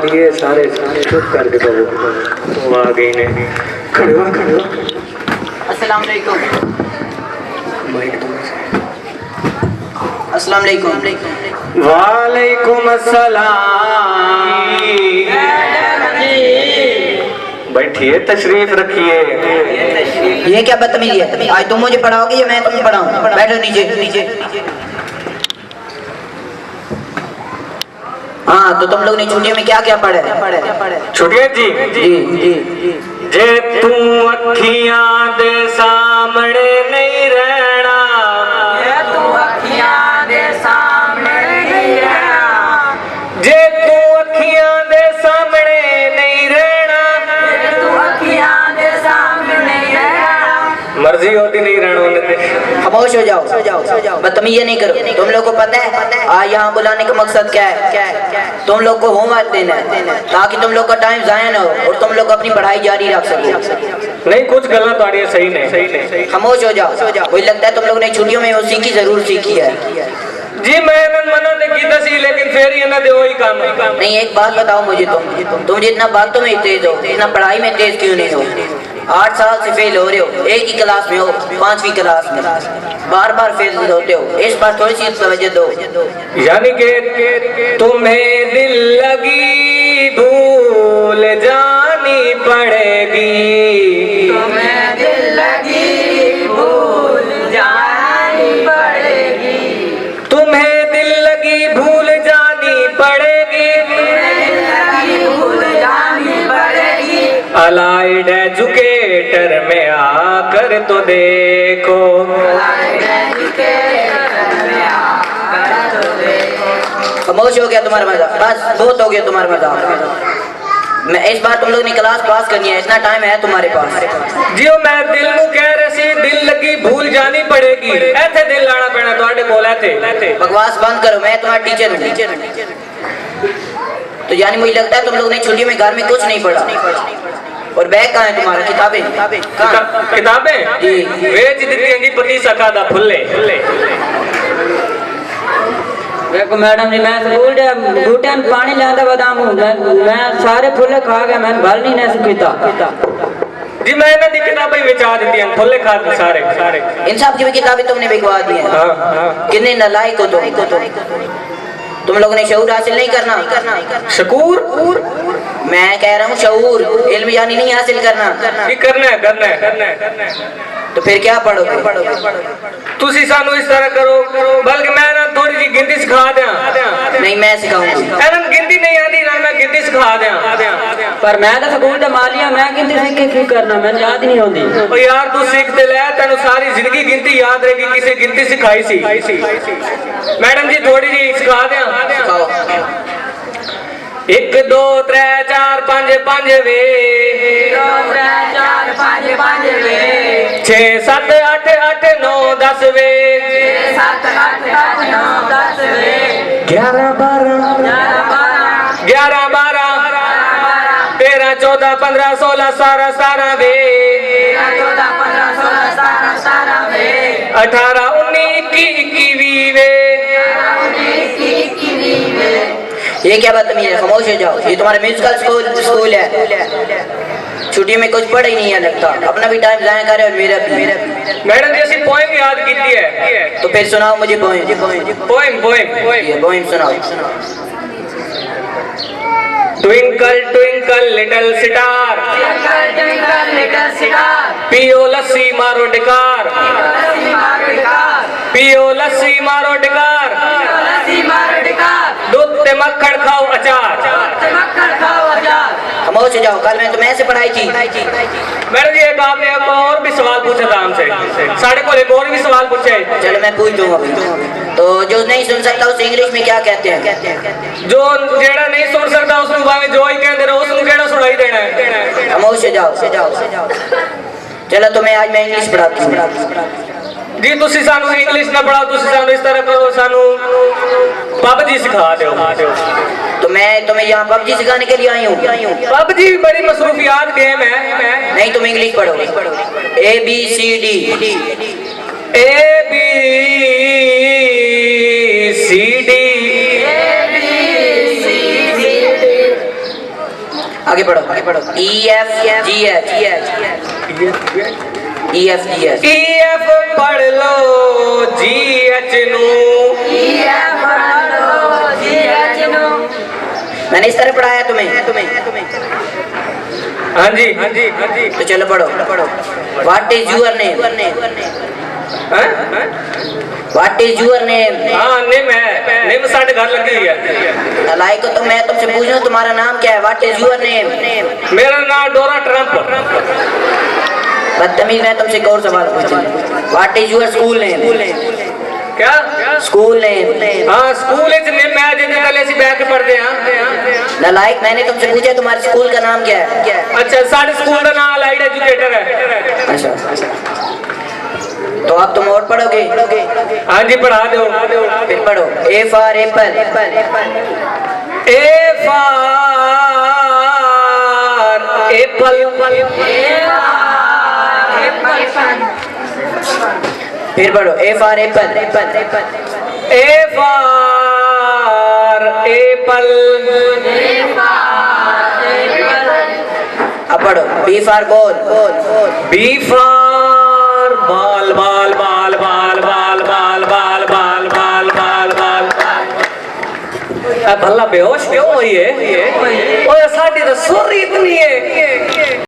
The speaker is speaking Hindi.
दिए सारे चुप करके तो वो आ गई ने। खड़े हो। अस्सलाम वालेकुम। अस्सलाम वालेकुम। वालेकुम अस्सलाम। बैठिए, तशरीफ रखिए। ये क्या बदतमीजी है? आज तुम मुझे पढ़ाओगे या मैं तुम्हें पढ़ाऊं? बैठो नीचे। हाँ, तो तुम लोग ने छुट्टियों में क्या क्या पढ़े? छुट्टियां जी। जे तू अखियां दे सामने नहीं रहना, ये तू अखियां दे सामने नहीं रहना, जे तू अखियां दे सामने नहीं रहना, ये तू अखियां दे सामने नहीं रहना। मर्जी होती नहीं रहना उन्हें। खामोश हो जाओ, बदतमीजी नहीं करो। तुम लोग को पता है आज यहाँ बुलाने का मकसद क्या है? तुम लोग को होमवर्क देना है ताकि तुम लोग का टाइम जाया ना हो और तुम लोग अपनी पढ़ाई जारी रख सको। नहीं, कुछ गलत तो सही नहीं। खामोश हो जाओ। मुझे लगता है तुम लोग ने छुट्टियों में वो सीखी जरूर सीखी है। जी मैं मना नहीं की दसी, लेकिन फिर ये ना दे वही काम नहीं, एक बात बताओ मुझे, तुम जितना बातों में तेज हो इतना पढ़ाई में तेज क्यों नहीं हो? 8 साल से फेल हो रहे हो, एक ही क्लास में हो, 5वीं क्लास में, बार फेल होते हो। इस बार थोड़ी सी तवज्जो दो। यानी कि तुम्हें दिल लगी भूल जानी पड़ेगी, तुम्हें दिल लगी भूल जानी पड़ेगी, तुम्हें दिल लगी भूल जानी पड़ेगी, भूल जानी पड़ेगी। अलाइड एजुकेटर में आकर तो देखो, खामोश हो गया तुम्हारा मजाक, बस बहुत हो गया तुम्हारा मजाक। मैं इस बार तुम लोग ने क्लास पास करनी है, इतना टाइम है तुम्हारे पास। जियो मैं दिल को कह रही सी दिल लगी भूल जानी पड़ेगी, ऐसे दिल लाना पैना ਤੁਹਾਡੇ ਕੋਲ ऐसे। बकवास बंद करो, मैं तुम्हारा टीचर हूँ। तो यानी मुझे लगता है तुम लोग ने छुट्टियों में घर में कुछ नहीं पढ़ा। और बैग कहाँ है तुम्हारा? किताबें जी वेच दी जी पति सखा दा फुल्ले। देखो मैडम जी, मैं स्कूल दे बूटे में पानी लांदा बदाम हूं, मैं सारे फुल्ले खा गया, मैं भल नहीं न पीता जी। मैं ना दी किताबें बेचा देती हैं, फुल्ले खा के सारे। इन सब की भी किताबें तुमने बिकवा दी हैं। हाँ। कितने नालायक हो तुम लोगों ने शऊर हासिल नहीं करना। शकूर मैं कह रहा हूँ शऊर, इल्म यानी नहीं हासिल करना। ये करना है। तो फिर क्या पढ़ोगे? तुसी सानू इस तरह करो, बल्कि मैं ना थोड़ी जी गिनती सिखा दिया। नहीं, मैं सिखाऊंगी। एनम गिनती नहीं आती ना, मैं गिनती सिखा दिया। पर मैं तो स्कूल दे मालिया, मैं गिनती सीख के की करना, मैंने याद ही नहीं होती। ओ यार तू सीख ते ले, तेनु सारी जिंदगी गिनती याद रहेगी, किसी गिनती सिखाई सी। मैडम जी थोड़ी जी सिखा दिया। 1 2 3 4 5 5 वे, 6 7 8 8 9 10 वे, 11 12 13 14 15 16 17 17 वे, 18 19 21 21 वे। ये क्या बदतमीजी है? खामोश हो जाओ। ये तुम्हारा म्यूजिकल स्कूल है। छुट्टी में कुछ पढ़ ही नहीं है लगता। अपना भी टाइम जाया करे और मेरा भी। मैडम जी ऐसी पोएम याद की है, तो फिर सुनाओ मुझे पोएम सुनाओ। ट्विंकल ट्विंकल लिटिल स्टार, पियो लस्सी मारो डिकार, पियो लस्सी मारो डिकार, दूध ते मक्खन खाओ अचार। खामोश हो जाओ। कल मैं तुम्हें ऐसे पढ़ाई थी। मैडम जी एक आपने एक और भी सवाल पूछा था हमसे, साढ़े को एक और भी सवाल पूछे। चलो मैं पूछ दूंगा अभी। तो जो नहीं सुन सकता उसे इंग्लिश में क्या कहते हैं? जो जेड़ा नहीं सुन सकता उसनु भावे जो ही कहते रहो, उसनु केड़ा सुनाई देना है। खामोश हो जाओ। चलो तुम्हें आज मैं इंग्लिश पढ़ाती हूँ। जी तुसी सानू इंग्लिश ना पढ़ाओ, तुसी सानू इस तरह करो, सानू पबजी सिखा दो। तो मैं तुम्हें यहाँ पबजी सिखाने के लिए आई हूँ। पबजी बड़ी मसरूफियात गेम है। नहीं, तुम इंग्लिश पढ़ो। ABCD आगे पढ़ो EFGH EF पढ़ लो GH नू। मैंने इस तरह पढ़ाया तुम्हें। हाँ जी तो चलो पढ़ो। What is your name? What is your name? हाँ निम है, निम साढ़े घर लगी हुई है। लाइक तो मैं तुमसे पूछ रहा हूँ तुम्हारा नाम क्या है? What is your name? मेरा नाम डोरा ट्रम्प। बदतमीज, मैं तुमसे एक और सवाल पूछूं। What is your school name? क्या स्कूल नेम? हाँ स्कूल इच निम है जिंदे तले सी बैठ के पढ़ते हैं। लाइक मैंने तुमसे पूछा तुम्हारे स्कूल का नाम क्या है? अच्छा साढ़े स्कूल का नाम अलाइड एजुकेटर है। अच्छा तो अब तुम और पढ़ोगे? हाँ जी पढ़ा दो। फिर पढ़ो। A for apple। A for apple। फिर पढ़ो A for apple। A for apple। अब पढ़ो B for ball। B for ball ball ball ball ball ball ball ball ball ball ball। भला बेहोश क्यों हुई है? ओए साडी तो सुर इतनी है।